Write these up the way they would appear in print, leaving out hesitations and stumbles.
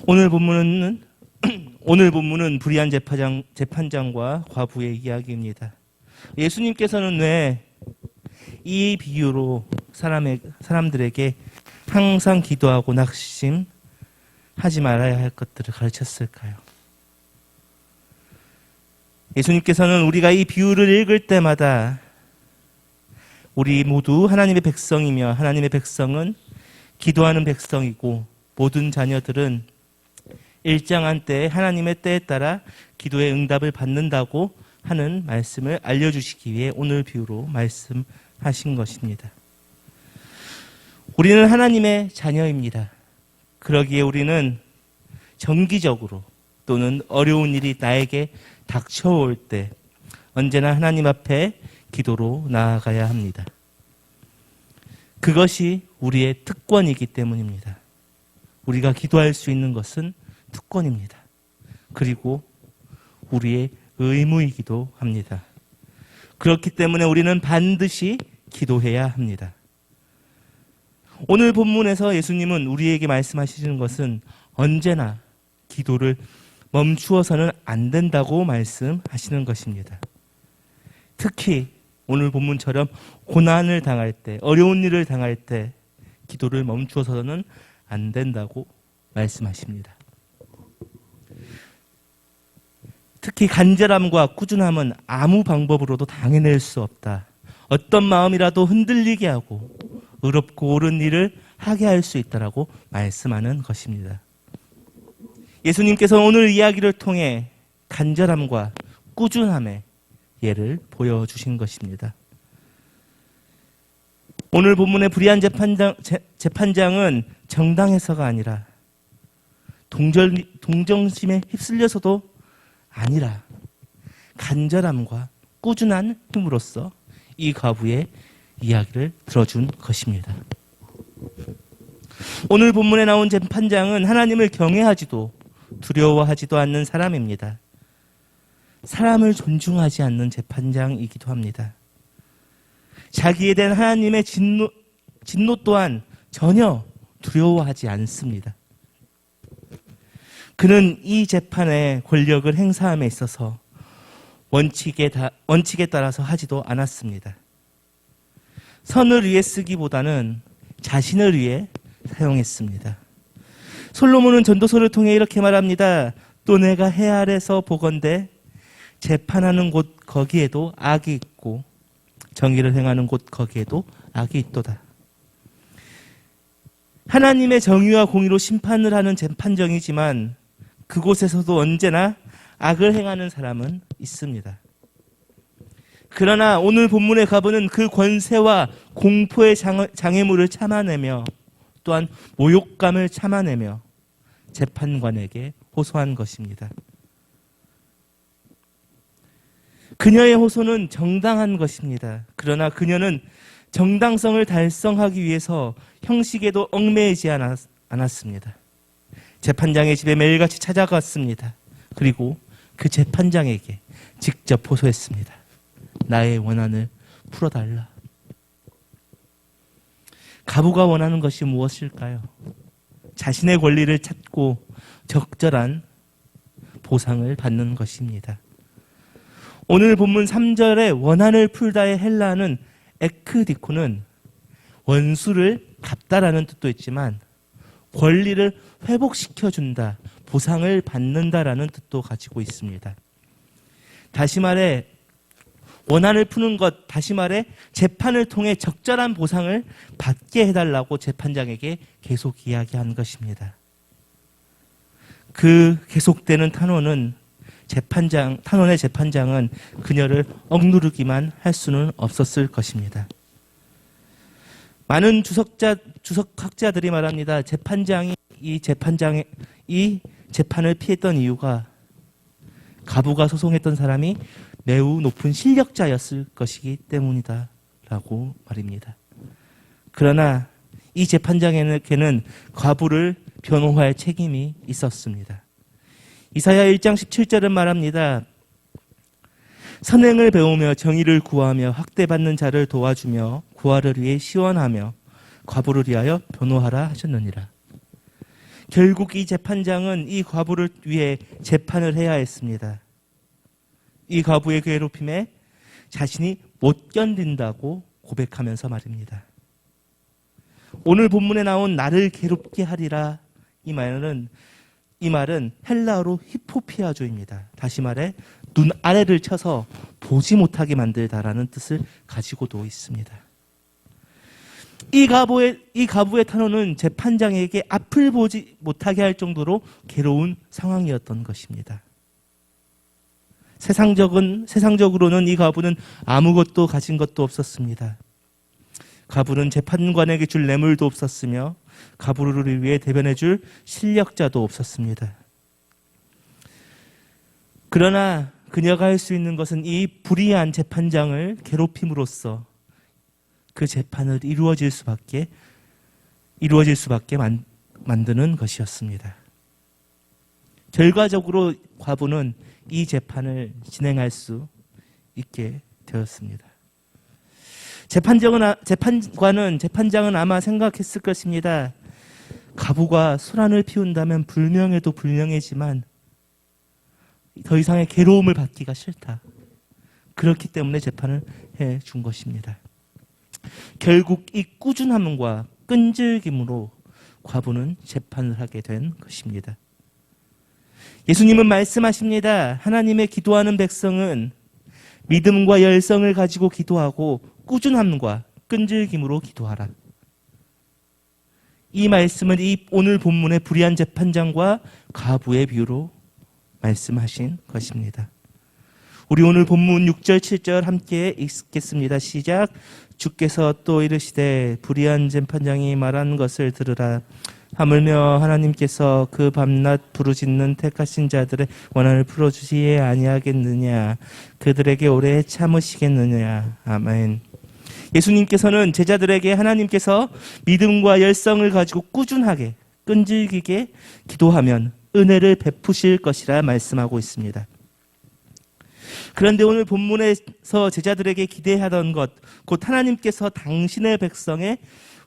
오늘 본문은 오늘 본문은 불의한 재판장과 과부의 이야기입니다. 예수님께서는 왜 이 비유로 사람들에게 항상 기도하고 낙심하지 말아야 할 것들을 가르쳤을까요? 예수님께서는 우리가 이 비유를 읽을 때마다 우리 모두 하나님의 백성이며 하나님의 백성은 기도하는 백성이고 모든 자녀들은 일정한 때에 하나님의 때에 따라 기도의 응답을 받는다고 하는 말씀을 알려주시기 위해 오늘 비유로 말씀하신 것입니다. 우리는 하나님의 자녀입니다. 그러기에 우리는 정기적으로 또는 어려운 일이 나에게 닥쳐올 때 언제나 하나님 앞에 기도로 나아가야 합니다. 그것이 우리의 특권이기 때문입니다. 우리가 기도할 수 있는 것은 특권입니다. 그리고 우리의 의무이기도 합니다. 그렇기 때문에 우리는 반드시 기도해야 합니다. 오늘 본문에서 예수님은 우리에게 말씀하시는 것은 언제나 기도를 멈추어서는 안 된다고 말씀하시는 것입니다. 특히 오늘 본문처럼 고난을 당할 때, 어려운 일을 당할 때 기도를 멈추어서는 안 된다고 말씀하십니다. 특히 간절함과 꾸준함은 아무 방법으로도 당해낼 수 없다. 어떤 마음이라도 흔들리게 하고 어렵고 옳은 일을 하게 할 수 있다라고 말씀하는 것입니다. 예수님께서 오늘 이야기를 통해 간절함과 꾸준함의 예를 보여주신 것입니다. 오늘 본문의 불의한 재판장은 정당해서가 아니라 동정심에 휩쓸려서도 아니라 간절함과 꾸준한 힘으로써 이 과부의 이야기를 들어준 것입니다. 오늘 본문에 나온 재판장은 하나님을 경외하지도 두려워하지도 않는 사람입니다. 사람을 존중하지 않는 재판장이기도 합니다. 자기에 대한 하나님의 진노 또한 전혀 두려워하지 않습니다. 그는 이 재판의 권력을 행사함에 있어서 원칙에 따라서 하지도 않았습니다. 선을 위해 쓰기보다는 자신을 위해 사용했습니다. 솔로몬은 전도서를 통해 이렇게 말합니다. 또 내가 해 아래서 보건대 재판하는 곳 거기에도 악이 있고 정의를 행하는 곳 거기에도 악이 있도다. 하나님의 정의와 공의로 심판을 하는 재판정이지만 그곳에서도 언제나 악을 행하는 사람은 있습니다. 그러나 오늘 본문의 과부는 그 권세와 공포의 장애물을 참아내며 또한 모욕감을 참아내며 재판관에게 호소한 것입니다. 그녀의 호소는 정당한 것입니다. 그러나 그녀는 정당성을 달성하기 위해서 형식에도 얽매이지 않았습니다. 재판장의 집에 매일같이 찾아갔습니다. 그리고 그 재판장에게 직접 호소했습니다. 나의 원한을 풀어달라. 과부가 원하는 것이 무엇일까요? 자신의 권리를 찾고 적절한 보상을 받는 것입니다. 오늘 본문 3절에 원한을 풀다의 헬라어는 에크디코는 원수를 갚다라는 뜻도 있지만 권리를 회복시켜준다, 보상을 받는다라는 뜻도 가지고 있습니다. 다시 말해 원한을 푸는 것, 다시 말해 재판을 통해 적절한 보상을 받게 해달라고 재판장에게 계속 이야기한 것입니다. 그 계속되는 탄원의 재판장은 그녀를 억누르기만 할 수는 없었을 것입니다. 많은 주석학자들이 말합니다. 재판장이 이 재판을 피했던 이유가 과부가 소송했던 사람이 매우 높은 실력자였을 것이기 때문이다 라고 말입니다. 그러나 이 재판장에게는 과부를 변호할 책임이 있었습니다. 이사야 1장 17절은 말합니다. 선행을 배우며 정의를 구하며 학대받는 자를 도와주며 고아를 위해 시원하며 과부를 위하여 변호하라 하셨느니라. 결국 이 재판장은 이 과부를 위해 재판을 해야 했습니다. 이 과부의 괴롭힘에 자신이 못 견딘다고 고백하면서 말입니다. 오늘 본문에 나온 나를 괴롭게 하리라 이 말은 헬라어로 히포피아조입니다. 다시 말해 눈 아래를 쳐서 보지 못하게 만들다라는 뜻을 가지고도 있습니다. 이 과부의 탄원은 재판장에게 앞을 보지 못하게 할 정도로 괴로운 상황이었던 것입니다. 세상적으로는 이 과부는 아무것도 가진 것도 없었습니다. 과부는 재판관에게 줄 뇌물도 없었으며 과부를 위해 대변해 줄 실력자도 없었습니다. 그러나 그녀가 할 수 있는 것은 이 불의한 재판장을 괴롭힘으로써 그 재판을 이루어질 수밖에 만드는 것이었습니다. 결과적으로 과부는 이 재판을 진행할 수 있게 되었습니다. 재판장은 아마 생각했을 것입니다. 과부가 소란을 피운다면 불명예도 불명예지만 더 이상의 괴로움을 받기가 싫다. 그렇기 때문에 재판을 해준 것입니다. 결국 이 꾸준함과 끈질김으로 과부는 재판을 하게 된 것입니다. 예수님은 말씀하십니다. 하나님의 기도하는 백성은 믿음과 열성을 가지고 기도하고 꾸준함과 끈질김으로 기도하라. 이 말씀은 이 오늘 본문의 불의한 재판장과 과부의 비유로 말씀하신 것입니다. 우리 오늘 본문 6절 7절 함께 읽겠습니다. 시작. 주께서 또 이르시되 불의한 재판장이 말한 것을 들으라. 하물며 하나님께서 그 밤낮 부르짖는 택하신 자들의 원한을 풀어주시지 아니하겠느냐. 그들에게 오래 참으시겠느냐. 아멘. 예수님께서는 제자들에게 하나님께서 믿음과 열성을 가지고 꾸준하게 끈질기게 기도하면 은혜를 베푸실 것이라 말씀하고 있습니다. 그런데 오늘 본문에서 제자들에게 기대하던 것, 곧 하나님께서 당신의 백성의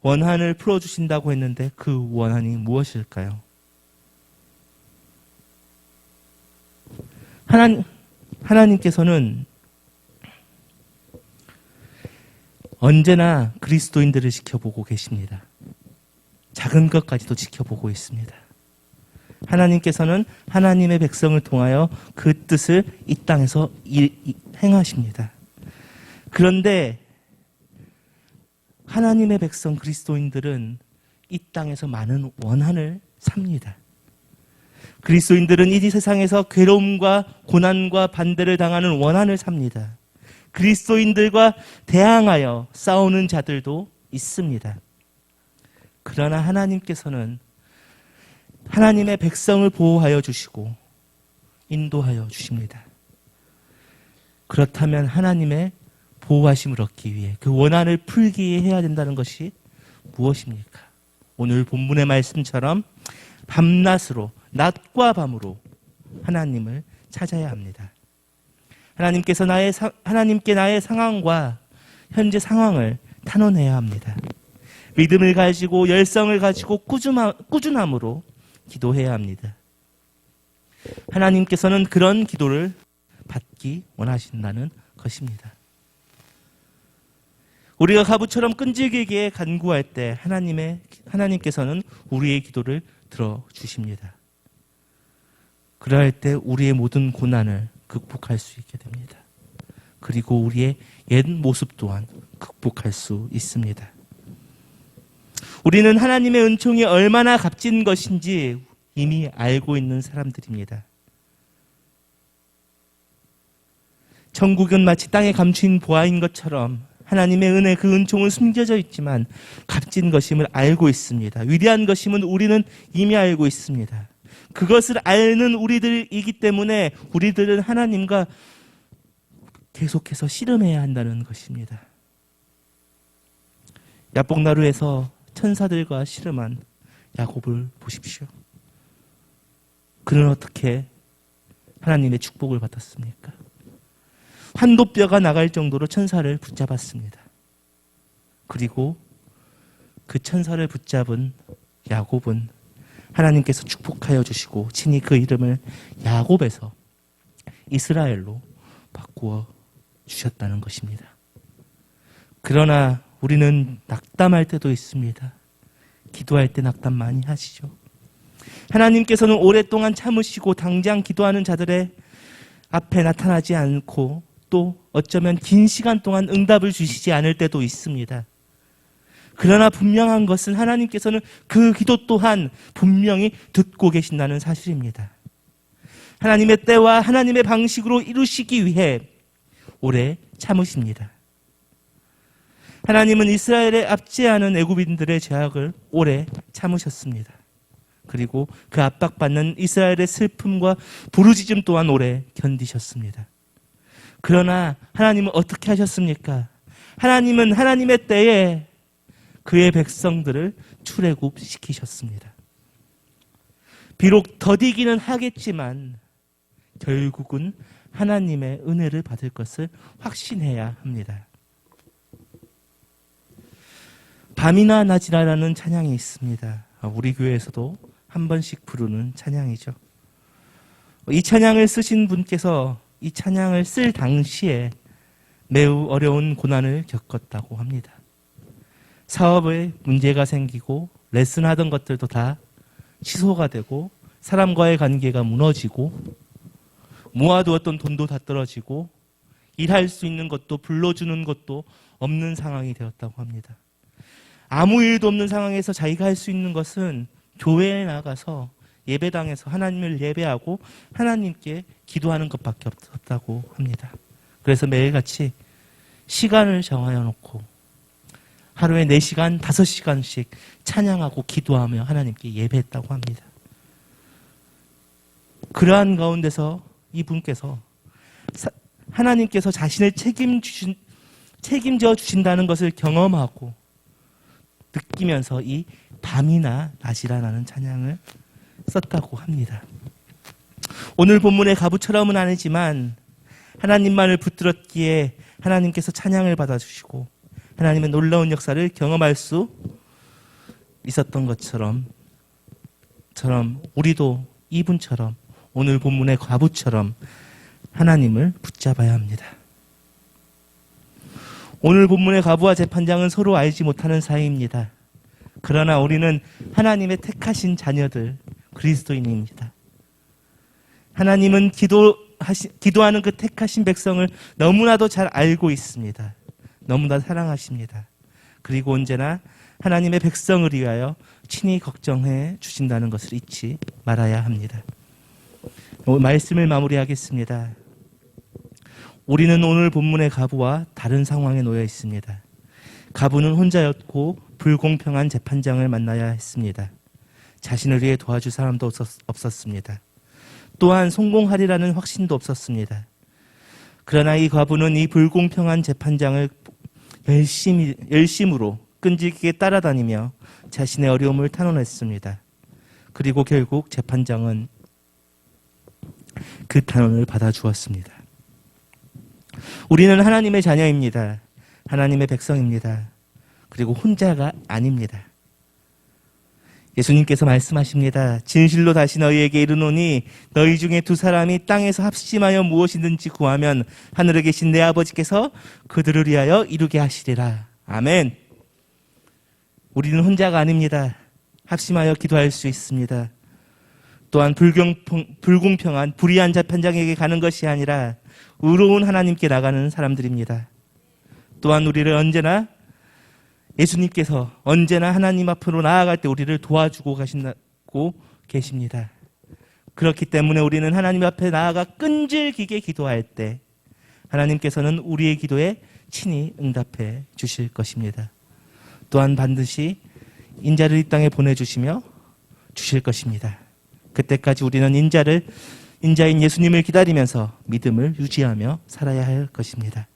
원한을 풀어주신다고 했는데 그 원한이 무엇일까요? 하나님께서는 언제나 그리스도인들을 지켜보고 계십니다. 작은 것까지도 지켜보고 있습니다. 하나님께서는 하나님의 백성을 통하여 그 뜻을 이 땅에서 행하십니다. 그런데 하나님의 백성 그리스도인들은 이 땅에서 많은 원한을 삽니다. 그리스도인들은 이 세상에서 괴로움과 고난과 반대를 당하는 원한을 삽니다. 그리스도인들과 대항하여 싸우는 자들도 있습니다. 그러나 하나님께서는 하나님의 백성을 보호하여 주시고 인도하여 주십니다. 그렇다면 하나님의 보호하심을 얻기 위해 그 원한을 풀기 위해 해야 된다는 것이 무엇입니까? 오늘 본문의 말씀처럼 밤낮으로 낮과 밤으로 하나님을 찾아야 합니다. 하나님께 나의 상황과 현재 상황을 탄원해야 합니다. 믿음을 가지고 열성을 가지고 꾸준함으로 기도해야 합니다. 하나님께서는 그런 기도를 받기 원하신다는 것입니다. 우리가 과부처럼 끈질기게 간구할 때 하나님께서는 우리의 기도를 들어주십니다. 그럴 때 우리의 모든 고난을 극복할 수 있게 됩니다. 그리고 우리의 옛 모습 또한 극복할 수 있습니다. 우리는 하나님의 은총이 얼마나 값진 것인지 이미 알고 있는 사람들입니다. 천국은 마치 땅에 감춘 보화인 것처럼 하나님의 은혜 그 은총은 숨겨져 있지만 값진 것임을 알고 있습니다. 위대한 것임은 우리는 이미 알고 있습니다. 그것을 아는 우리들이기 때문에 우리들은 하나님과 계속해서 씨름해야 한다는 것입니다. 야복나루에서 천사들과 씨름한 야곱을 보십시오. 그는 어떻게 하나님의 축복을 받았습니까? 환도뼈가 나갈 정도로 천사를 붙잡았습니다. 그리고 그 천사를 붙잡은 야곱은 하나님께서 축복하여 주시고 친히 그 이름을 야곱에서 이스라엘로 바꾸어 주셨다는 것입니다. 그러나 우리는 낙담할 때도 있습니다. 기도할 때 낙담 많이 하시죠. 하나님께서는 오랫동안 참으시고 당장 기도하는 자들의 앞에 나타나지 않고 또 어쩌면 긴 시간 동안 응답을 주시지 않을 때도 있습니다. 그러나 분명한 것은 하나님께서는 그 기도 또한 분명히 듣고 계신다는 사실입니다. 하나님의 때와 하나님의 방식으로 이루시기 위해 오래 참으십니다. 하나님은 이스라엘의 압제하는 애굽인들의 죄악을 오래 참으셨습니다. 그리고 그 압박받는 이스라엘의 슬픔과 부르짖음 또한 오래 견디셨습니다. 그러나 하나님은 어떻게 하셨습니까? 하나님은 하나님의 때에 그의 백성들을 출애굽시키셨습니다. 비록 더디기는 하겠지만 결국은 하나님의 은혜를 받을 것을 확신해야 합니다. 밤이나 낮이라는 찬양이 있습니다. 우리 교회에서도 한 번씩 부르는 찬양이죠. 이 찬양을 쓰신 분께서 이 찬양을 쓸 당시에 매우 어려운 고난을 겪었다고 합니다. 사업에 문제가 생기고 레슨하던 것들도 다 취소가 되고 사람과의 관계가 무너지고 모아두었던 돈도 다 떨어지고 일할 수 있는 것도 불러주는 것도 없는 상황이 되었다고 합니다. 아무 일도 없는 상황에서 자기가 할 수 있는 것은 교회에 나가서 예배당에서 하나님을 예배하고 하나님께 기도하는 것밖에 없었다고 합니다. 그래서 매일같이 시간을 정하여 놓고 하루에 4시간, 5시간씩 찬양하고 기도하며 하나님께 예배했다고 합니다. 그러한 가운데서 이분께서 하나님께서 자신을 책임져 주신다는 것을 경험하고 느끼면서 이 밤이나 낮이라는 찬양을 썼다고 합니다. 오늘 본문의 가부처럼은 아니지만 하나님만을 붙들었기에 하나님께서 찬양을 받아주시고 하나님의 놀라운 역사를 경험할 수 있었던 것처럼 우리도 이분처럼 오늘 본문의 과부처럼 하나님을 붙잡아야 합니다. 오늘 본문의 과부와 재판장은 서로 알지 못하는 사이입니다. 그러나 우리는 하나님의 택하신 자녀들, 그리스도인입니다. 하나님은 기도하는 그 택하신 백성을 너무나도 잘 알고 있습니다. 너무나 사랑하십니다. 그리고 언제나 하나님의 백성을 위하여 친히 걱정해 주신다는 것을 잊지 말아야 합니다. 말씀을 마무리하겠습니다. 우리는 오늘 본문의 가부와 다른 상황에 놓여 있습니다. 가부는 혼자였고 불공평한 재판장을 만나야 했습니다. 자신을 위해 도와줄 사람도 없었습니다. 또한 성공하리라는 확신도 없었습니다. 그러나 이 과부는 이 불공평한 재판장을 열심으로 끈질기게 따라다니며 자신의 어려움을 탄원했습니다. 그리고 결국 재판장은 그 탄원을 받아주었습니다. 우리는 하나님의 자녀입니다. 하나님의 백성입니다. 그리고 혼자가 아닙니다. 예수님께서 말씀하십니다. 진실로 다시 너희에게 이르노니 너희 중에 2사람이 땅에서 합심하여 무엇이든지 구하면 하늘에 계신 내 아버지께서 그들을 위하여 이루게 하시리라. 아멘. 우리는 혼자가 아닙니다. 합심하여 기도할 수 있습니다. 또한 불공평한 불의한 재판장에게 가는 것이 아니라 의로운 하나님께 나가는 사람들입니다. 또한 우리를 언제나 예수님께서 언제나 하나님 앞으로 나아갈 때 우리를 도와주고 가신다고 계십니다. 그렇기 때문에 우리는 하나님 앞에 나아가 끈질기게 기도할 때 하나님께서는 우리의 기도에 친히 응답해 주실 것입니다. 또한 반드시 인자를 이 땅에 보내주시며 주실 것입니다. 그때까지 우리는 인자인 예수님을 기다리면서 믿음을 유지하며 살아야 할 것입니다.